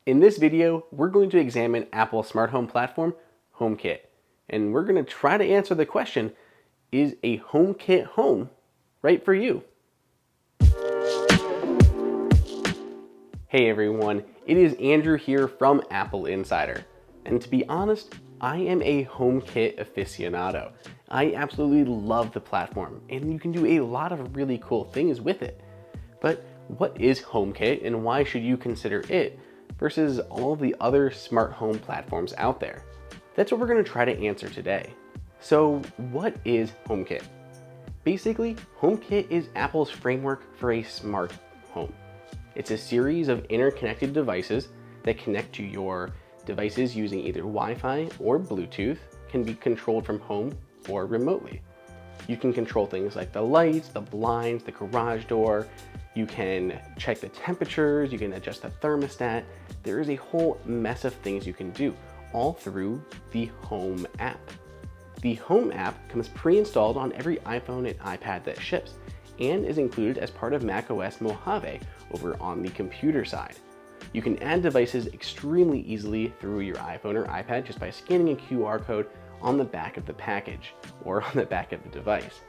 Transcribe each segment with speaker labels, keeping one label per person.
Speaker 1: In this video, we're going to examine Apple's smart home platform, HomeKit. And we're going to try to answer the question, is a HomeKit home right for you? Hey everyone, it is Andrew here from AppleInsider. And to be honest, I am a HomeKit aficionado. I absolutely love the platform, and you can do a lot of really cool things with it. But what is HomeKit, and why should you consider it versus all the other smart home platforms out there? That's what we're going to try to answer today. So what is HomeKit? Basically, HomeKit is Apple's framework for a smart home. It's a series of interconnected devices that connect to your devices using either Wi-Fi or Bluetooth, can be controlled from home or remotely. You can control things like the lights, the blinds, the garage door. You can check the temperatures, you can adjust the thermostat. There is a whole mess of things you can do, all through the Home app. The Home app comes pre-installed on every iPhone and iPad that ships, and is included as part of macOS Mojave over on the computer side. You can add devices extremely easily through your iPhone or iPad just by scanning a QR code on the back of the package or on the back of the device.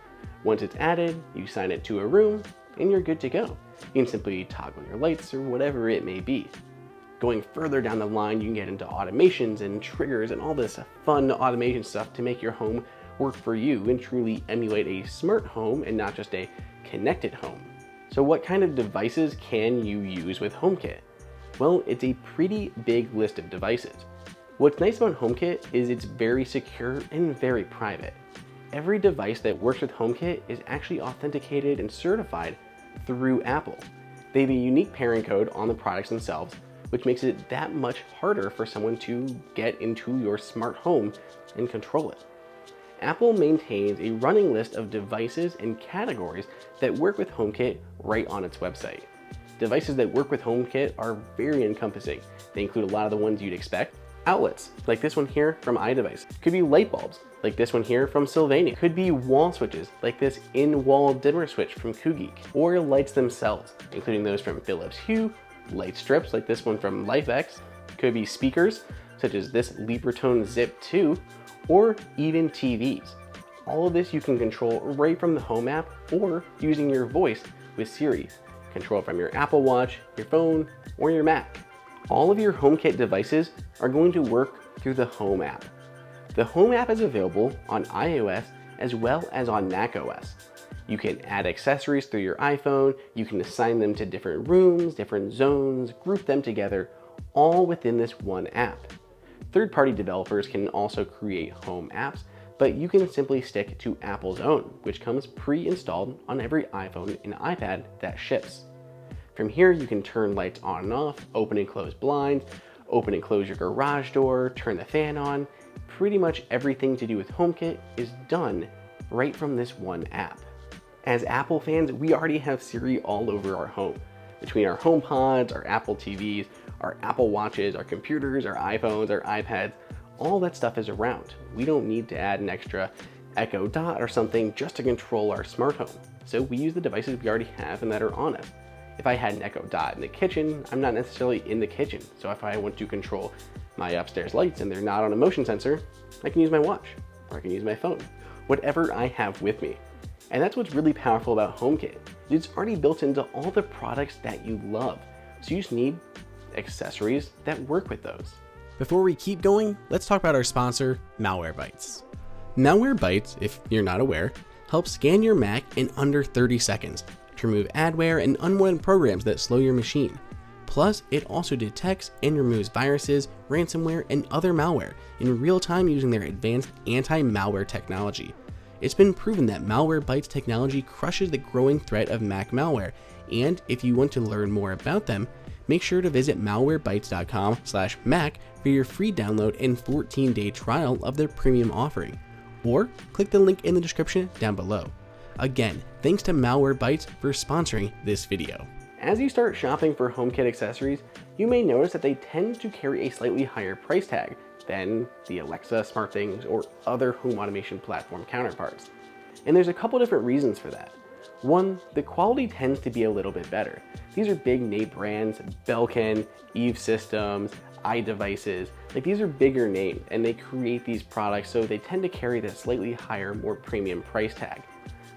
Speaker 1: Once it's added, you assign it to a room and you're good to go. You can simply toggle your lights or whatever it may be. Going further down the line, you can get into automations and triggers and all this fun automation stuff to make your home work for you and truly emulate a smart home and not just a connected home. So what kind of devices can you use with HomeKit? Well, it's a pretty big list of devices. What's nice about HomeKit is it's very secure and very private. Every device that works with HomeKit is actually authenticated and certified through Apple. They have a unique pairing code on the products themselves, which makes it that much harder for someone to get into your smart home and control it. Apple maintains a running list of devices and categories that work with HomeKit right on its website. Devices that work with HomeKit are very encompassing. They include a lot of the ones you'd expect. Outlets, like this one here from iDevice. Could be light bulbs, like this one here from Sylvania. Could be wall switches, like this in-wall dimmer switch from KooGeek. Or lights themselves, including those from Philips Hue, light strips, like this one from LifeX. Could be speakers, such as this Libertone Zip 2, or even TVs. All of this you can control right from the Home app or using your voice with Siri. Control from your Apple Watch, your phone, or your Mac. All of your HomeKit devices are going to work through the Home app. The Home app is available on iOS as well as on macOS. You can add accessories through your iPhone, you can assign them to different rooms, different zones, group them together, all within this one app. Third-party developers can also create home apps, but you can simply stick to Apple's own, which comes pre-installed on every iPhone and iPad that ships. From here, you can turn lights on and off, open and close blinds, open and close your garage door, turn the fan on. Pretty much everything to do with HomeKit is done right from this one app. As Apple fans, we already have Siri all over our home. Between our HomePods, our Apple TVs, our Apple Watches, our computers, our iPhones, our iPads, all that stuff is around. We don't need to add an extra Echo Dot or something just to control our smart home. So we use the devices we already have and that are on us. If I had an Echo Dot in the kitchen, I'm not necessarily in the kitchen. So if I want to control my upstairs lights and they're not on a motion sensor, I can use my watch or I can use my phone, whatever I have with me. And that's what's really powerful about HomeKit. It's already built into all the products that you love. So you just need accessories that work with those.
Speaker 2: Before we keep going, let's talk about our sponsor, Malwarebytes. Malwarebytes, if you're not aware, helps scan your Mac in under 30 seconds to remove adware and unwanted programs that slow your machine. Plus, it also detects and removes viruses, ransomware, and other malware in real time using their advanced anti-malware technology. It's been proven that Malwarebytes technology crushes the growing threat of Mac malware, and if you want to learn more about them, make sure to visit malwarebytes.com/Mac for your free download and 14-day trial of their premium offering, or click the link in the description down below. Again, thanks to Malwarebytes for sponsoring this video.
Speaker 1: As you start shopping for HomeKit accessories, you may notice that they tend to carry a slightly higher price tag than the Alexa, SmartThings, or other home automation platform counterparts. And there's a couple different reasons for that. One, the quality tends to be a little bit better. These are big name brands, Belkin, Eve Systems, iDevices. Like, these are bigger names and they create these products, so they tend to carry that slightly higher, more premium price tag.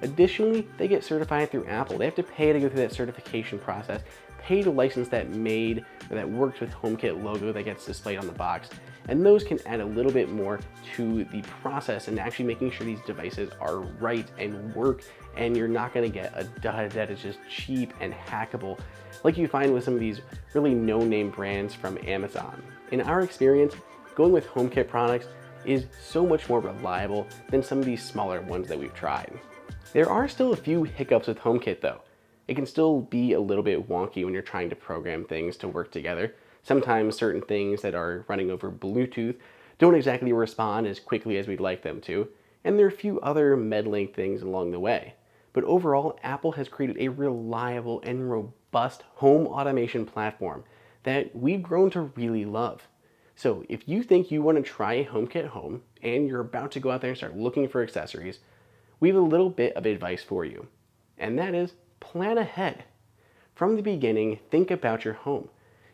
Speaker 1: Additionally, they get certified through Apple. They have to pay to go through that certification process, pay to license that made or that works with HomeKit logo that gets displayed on the box. And those can add a little bit more to the process and actually making sure these devices are right and work, and you're not gonna get a dud that is just cheap and hackable like you find with some of these really no-name brands from Amazon. In our experience, going with HomeKit products is so much more reliable than some of these smaller ones that we've tried. There are still a few hiccups with HomeKit though. It can still be a little bit wonky when you're trying to program things to work together. Sometimes certain things that are running over Bluetooth don't exactly respond as quickly as we'd like them to, and there are a few other meddling things along the way. But overall, Apple has created a reliable and robust home automation platform that we've grown to really love. So if you think you want to try a HomeKit home and you're about to go out there and start looking for accessories, we have a little bit of advice for you, and that is plan ahead. From the beginning, think about your home.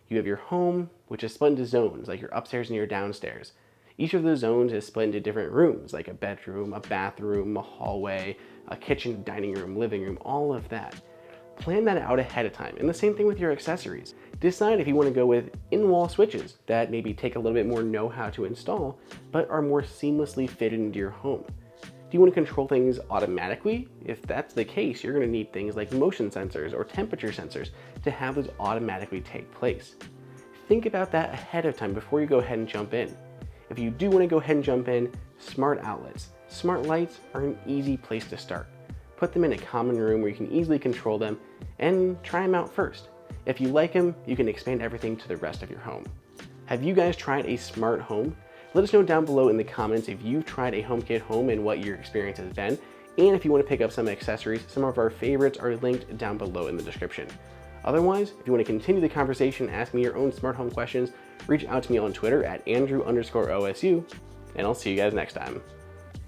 Speaker 1: You have your home, which is split into zones, like your upstairs and your downstairs. Each of those zones is split into different rooms, like a bedroom, a bathroom, a hallway, a kitchen, dining room, living room, all of that. Plan that out ahead of time. And the same thing with your accessories. Decide if you want to go with in-wall switches that maybe take a little bit more know-how to install, but are more seamlessly fitted into your home. Do you want to control things automatically? If that's the case, you're going to need things like motion sensors or temperature sensors to have those automatically take place. Think about that ahead of time before you go ahead and jump in. If you do want to go ahead and jump in, smart outlets. Smart lights are an easy place to start. Put them in a common room where you can easily control them and try them out first. If you like them, you can expand everything to the rest of your home. Have you guys tried a smart home? Let us know down below in the comments if you've tried a HomeKit home and what your experience has been. And if you want to pick up some accessories, some of our favorites are linked down below in the description. Otherwise, if you want to continue the conversation, ask me your own smart home questions, reach out to me on Twitter at Andrew_OSU, and I'll see you guys next time.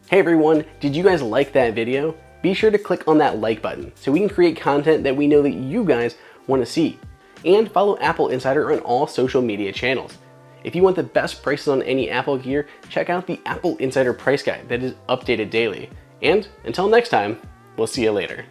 Speaker 1: Hey everyone, did you guys like that video? Be sure to click on that like button so we can create content that we know that you guys want to see. And follow AppleInsider on all social media channels. If you want the best prices on any Apple gear, check out the AppleInsider price guide that is updated daily. And until next time, we'll see you later.